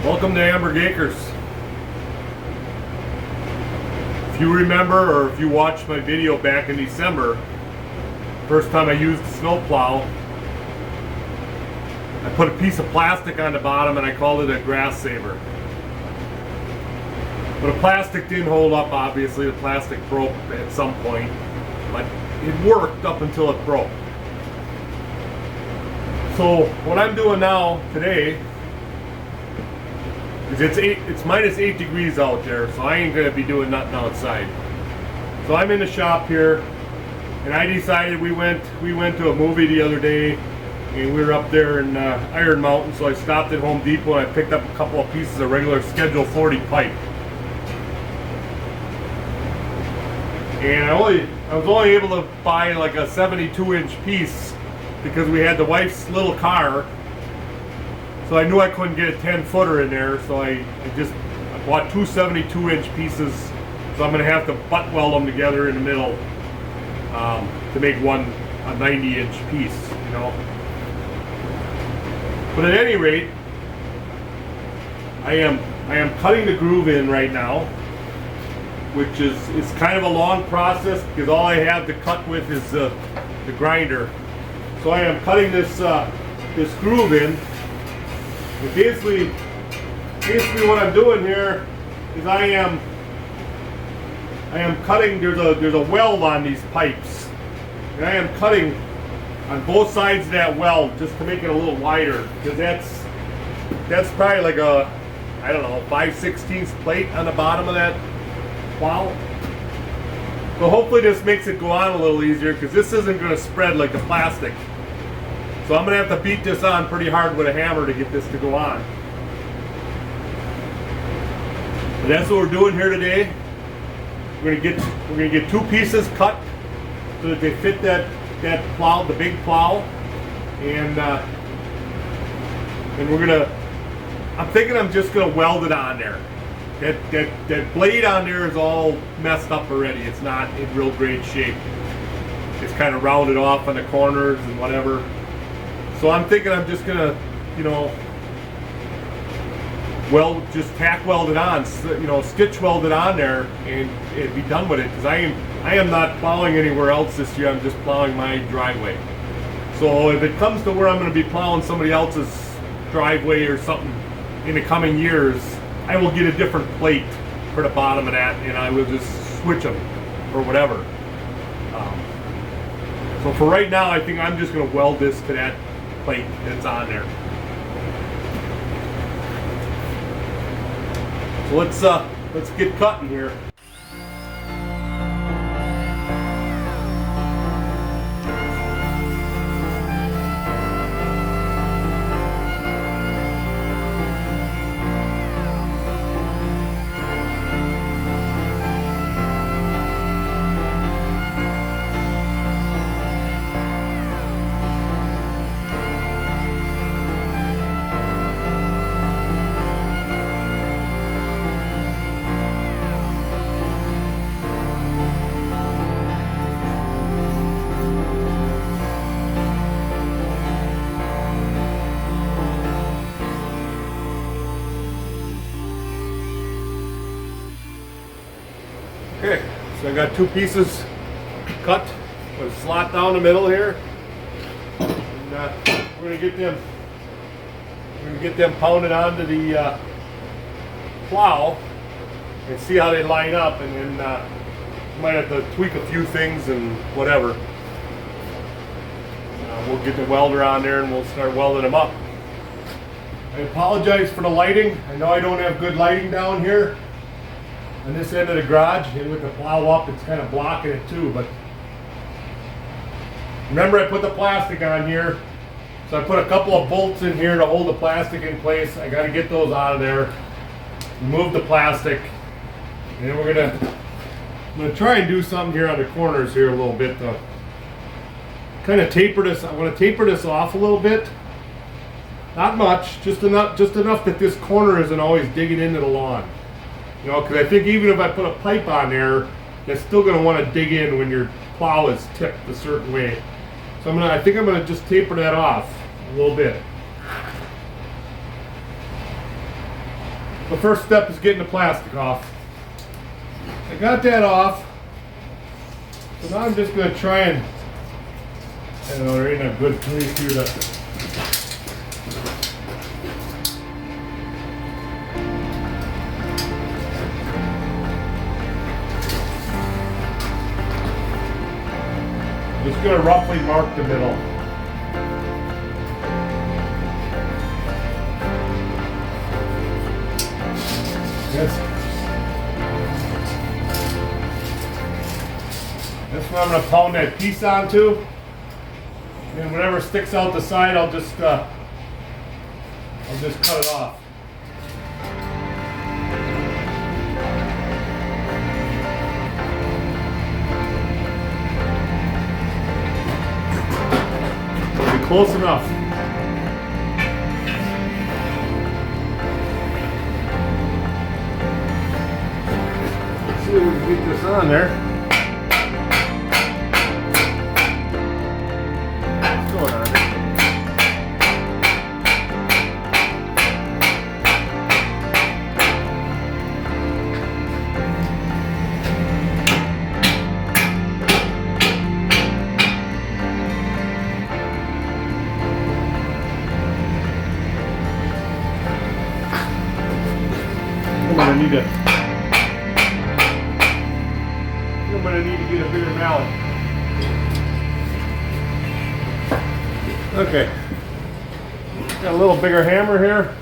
Welcome to Amberg Acres. If you remember, or if you watched my video back in December, first time I used the snowplow, I put a piece of plastic on the bottom and I called it a grass saver. But the plastic didn't hold up, obviously. The plastic broke at some point, but it worked up until it broke. So what I'm doing now today is it's minus 8 degrees out there, so I ain't gonna be doing nothing outside. So I'm in the shop here, and I decided we went to a movie the other day, and we were up there in Iron Mountain. So I stopped at Home Depot and I picked up a couple of pieces of regular Schedule 40 pipe. And I was only able to buy like a 72-inch piece because we had the wife's little car. So I knew I couldn't get a 10-footer in there, so I bought two 72-inch pieces. So I'm going to have to butt weld them together in the middle to make one a 90-inch piece, you know. But at any rate, I am cutting the groove in right now, which is kind of a long process because all I have to cut with is the grinder. So I am cutting this groove in. And basically what I'm doing here is I am cutting. There's a weld on these pipes, and I am cutting on both sides of that weld just to make it a little wider, because that's probably like a, I don't know, 5/16 plate on the bottom of that plow. So hopefully this makes it go on a little easier, because this isn't going to spread like the plastic. So I'm going to have to beat this on pretty hard with a hammer to get this to go on. But that's what we're doing here today. We're going to get two pieces cut so that they fit that plow, the big plow, and I'm thinking I'm just gonna weld it on there. That blade on there is all messed up already. It's not in real great shape. It's kind of rounded off on the corners and whatever. So I'm thinking I'm just gonna, you know, just tack weld it on, you know, stitch weld it on there and be done with it, because I am not plowing anywhere else this year. I'm just plowing my driveway. So if it comes to where I'm going to be plowing somebody else's driveway or something in the coming years, I will get a different plate for the bottom of that, and I will just switch them or whatever. So for right now, I think I'm just going to weld this to that plate that's on there. So let's get cutting here. Okay, so I got two pieces cut with a slot down the middle here, and we're gonna get them pounded onto the plow and see how they line up, and then might have to tweak a few things and whatever. We'll get the welder on there and we'll start welding them up. I apologize for the lighting. I know I don't have good lighting down here on this end of the garage, and with the plow up, it's kind of blocking it too. But remember, I put the plastic on here, so I put a couple of bolts in here to hold the plastic in place. I got to get those out of there, remove the plastic, and then I'm gonna try and do something here on the corners here a little bit to kind of taper this. I want to taper this off a little bit, not much, just enough that this corner isn't always digging into the lawn. You know, because I think even if I put a pipe on there, that's still going to want to dig in when your plow is tipped a certain way. So I think I'm going to just taper that off a little bit. The first step is getting the plastic off. I got that off. So now I'm just going to try and, I don't know, there ain't a good place here to, just going to roughly mark the middle. That's what I'm going to pound that piece onto. And whatever sticks out the side, I'll just cut it off. Be close enough. Let's see if we can get this on there. I'm gonna need to get a bigger mallet. Okay. Got a little bigger hammer here.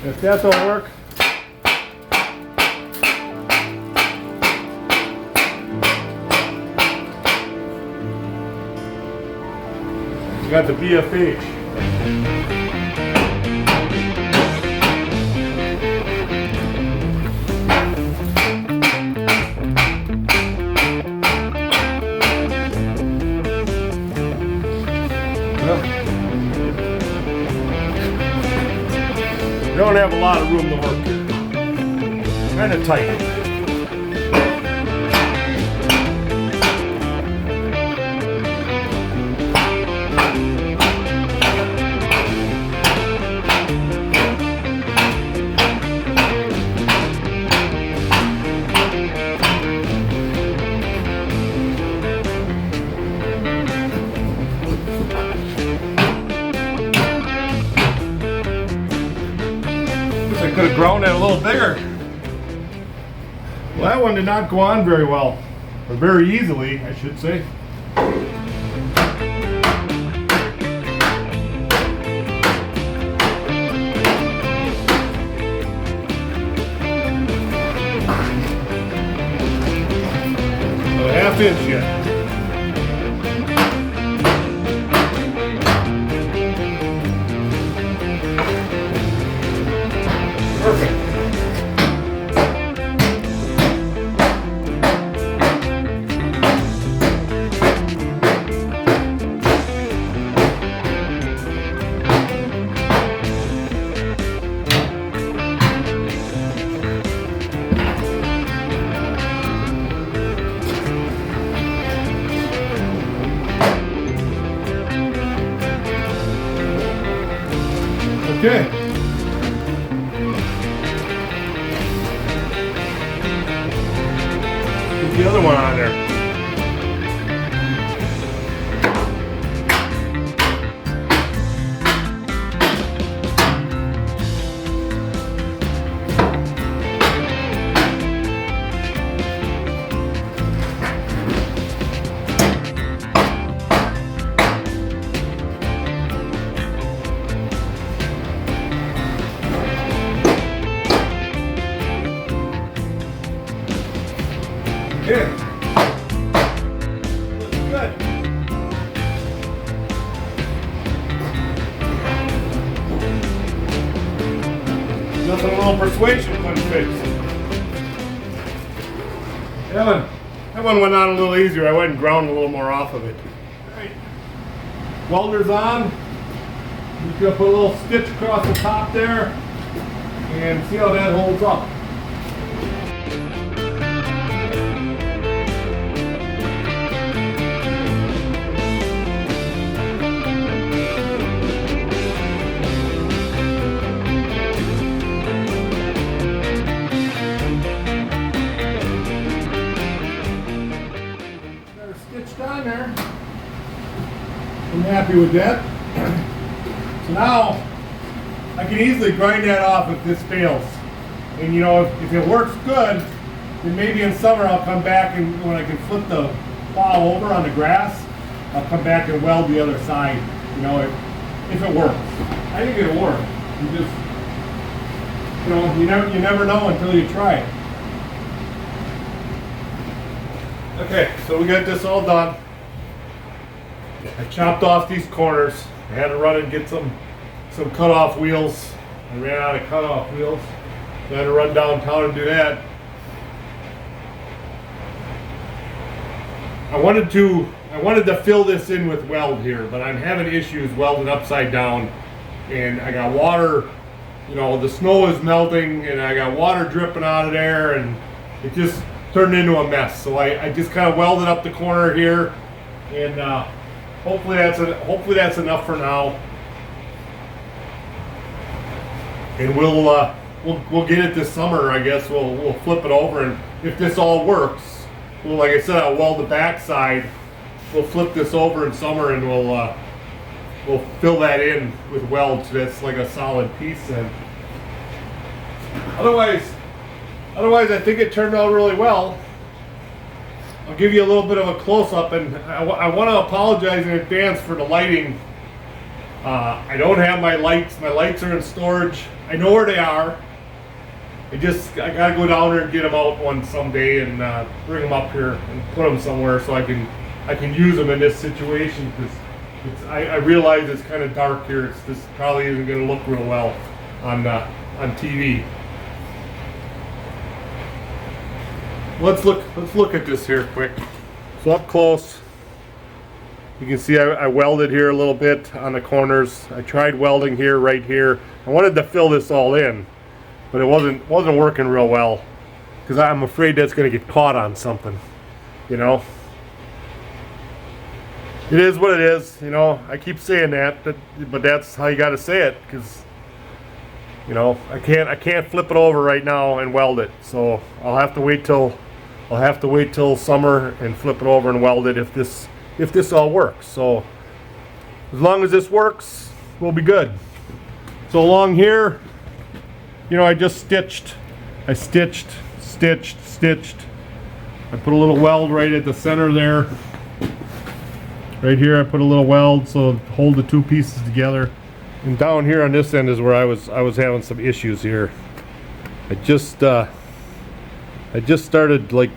If that don't work, you got the BFH. Don't have a lot of room to work here. Kind of tight. I could have grown it a little bigger. Well, that one did not go on very well, or very easily, I should say. A half inch yet. Perfect. Okay. Put the other one on there. Here. Looks good. Nothing a little persuasion couldn't fix. That one went on a little easier. I went and ground a little more off of it. Right. Welder's on. Just gonna put a little stitch across the top there and see how that holds up. happy with that. So now I can easily grind that off if this fails. And you know, if it works good, then maybe in summer I'll come back, and when I can flip the plow over on the grass, I'll come back and weld the other side. You know, if it works. I think it'll work. You just, you know, you never know until you try it. Okay, so we got this all done. I chopped off these corners. I had to run and get some cut-off wheels. I ran out of cut-off wheels. So I had to run downtown and do that. I wanted to fill this in with weld here, but I'm having issues welding upside down, and I got water, you know, the snow is melting, and I got water dripping out of there, and it just turned into a mess. So I just kind of welded up the corner here, and hopefully that's enough for now. And we'll get it this summer, I guess. We'll flip it over, and if this all works, well, like I said, I'll weld the back side. We'll flip this over in summer, and we'll fill that in with weld so that's like a solid piece. And otherwise, I think it turned out really well. I'll give you a little bit of a close-up, and I want to apologize in advance for the lighting. I don't have my lights. My lights are in storage. I know where they are. I gotta go down there and get them out one someday, and bring them up here and put them somewhere so I can use them in this situation, because I realize it's kind of dark here. This probably isn't going to look real well on TV. Let's look at this here quick. So up close, you can see I welded here a little bit on the corners. I tried welding here, right here. I wanted to fill this all in, but it wasn't working real well, because I'm afraid that's going to get caught on something, you know. It is what it is, you know. I keep saying that, but that's how you got to say it, because, you know, I can't flip it over right now and weld it. So I'll have to wait till summer and flip it over and weld it if this all works. So as long as this works, we'll be good. So along here, you know, I stitched. I put a little weld right at the center there. Right here I put a little weld so hold the two pieces together. And down here on this end is where I was having some issues here. I just started like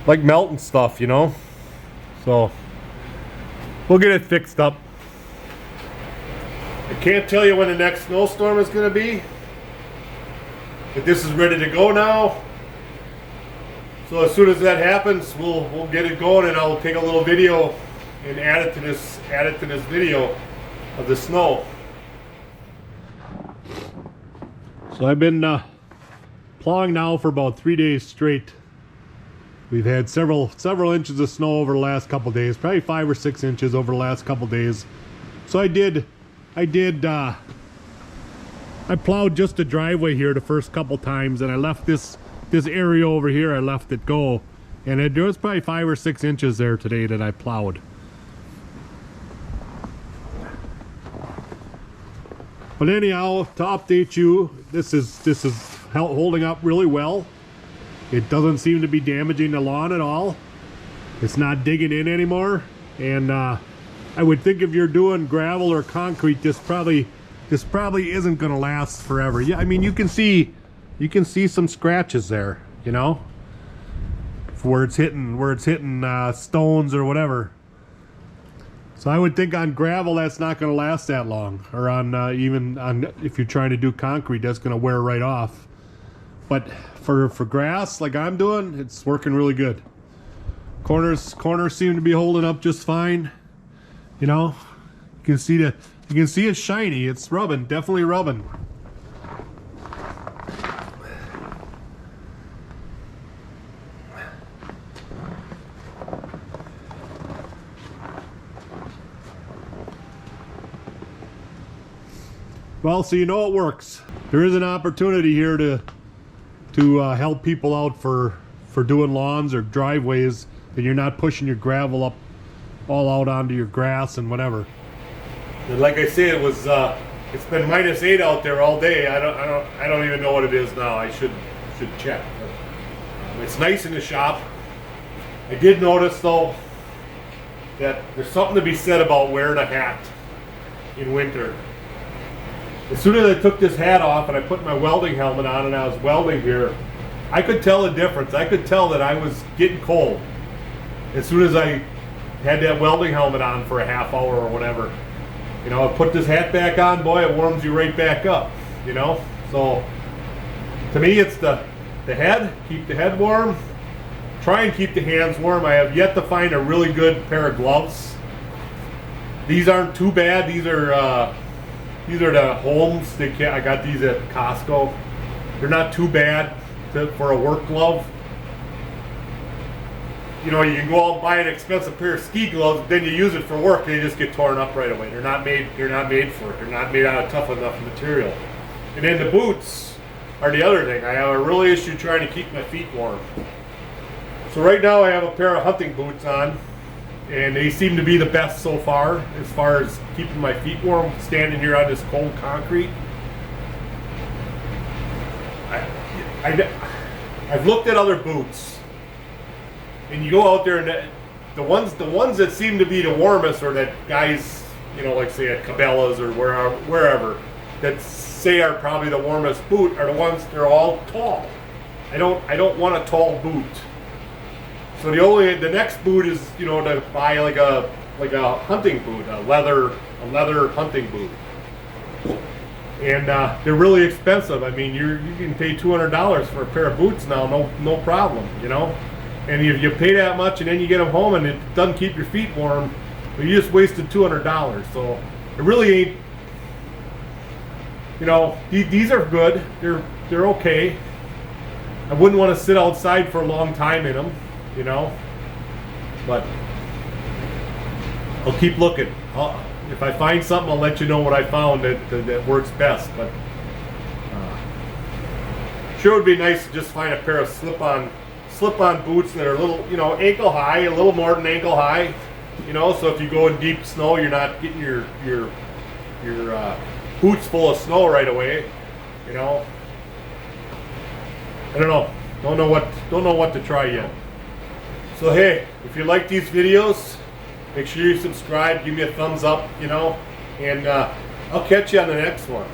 melting stuff, you know. So we'll get it fixed up. I can't tell you when the next snowstorm is going to be, but this is ready to go now. So as soon as that happens, we'll get it going, and I'll take a little video and add it to this video of the snow. So I've been plowing now for about 3 days straight. We've had several inches of snow over the last couple days, probably 5 or 6 inches over the last couple days. So I plowed just the driveway here the first couple times, and I left this area over here, I left it go, and there was probably 5 or 6 inches there today that I plowed. But anyhow, to update you, this is holding up really well. It doesn't seem to be damaging the lawn at all. It's not digging in anymore, and I would think if you're doing gravel or concrete, this probably isn't going to last forever. Yeah, I mean, you can see some scratches there, you know, where it's hitting stones or whatever. So I would think on gravel that's not going to last that long, or even if you're trying to do concrete, that's going to wear right off. But for grass like I'm doing, it's working really good. Corners seem to be holding up just fine. You know, you can see it's shiny. It's rubbing, definitely rubbing. Well, so you know it works. There is an opportunity here to help people out for doing lawns or driveways, that you're not pushing your gravel all out onto your grass and whatever. And like I say, it was it's been -8 out there all day. I don't even know what it is now. I should check. But, it's nice in the shop. I did notice though that there's something to be said about wearing a hat in winter. As soon as I took this hat off and I put my welding helmet on and I was welding here, I could tell the difference. I could tell that I was getting cold as soon as I had that welding helmet on for a half hour or whatever. You know, I put this hat back on, boy, it warms you right back up, you know? So, to me, it's the head, keep the head warm, try and keep the hands warm. I have yet to find a really good pair of gloves. These aren't too bad. These are the Holmes. I got these at Costco. They're not too bad for a work glove. You know, you can go out and buy an expensive pair of ski gloves, then you use it for work, and they just get torn up right away. They're not made for it. They're not made out of tough enough material. And then the boots are the other thing. I have a real issue trying to keep my feet warm. So right now I have a pair of hunting boots on, and they seem to be the best so far as keeping my feet warm, standing here on this cold concrete. I've looked at other boots. And you go out there, and the ones that seem to be the warmest, or that guys, you know, like say at Cabela's or wherever, that say are probably the warmest boot, are the ones they're all tall. I don't want a tall boot. So the next boot is, you know, to buy like a hunting boot, a leather hunting boot. And they're really expensive. I mean, you can pay $200 for a pair of boots now, no problem, you know. And if you pay that much and then you get them home and it doesn't keep your feet warm, well, you just wasted $200. So it really ain't, you know, these are good. They're okay. I wouldn't want to sit outside for a long time in them, you know. But I'll keep looking. If I find something, I'll let you know what I found that works best. But sure would be nice to just find a pair of slip-on boots that are a little, you know, ankle high, a little more than ankle high, you know, so if you go in deep snow, you're not getting your boots full of snow right away, you know. I don't know what to try yet. So hey, if you like these videos, make sure you subscribe, give me a thumbs up, you know, and I'll catch you on the next one.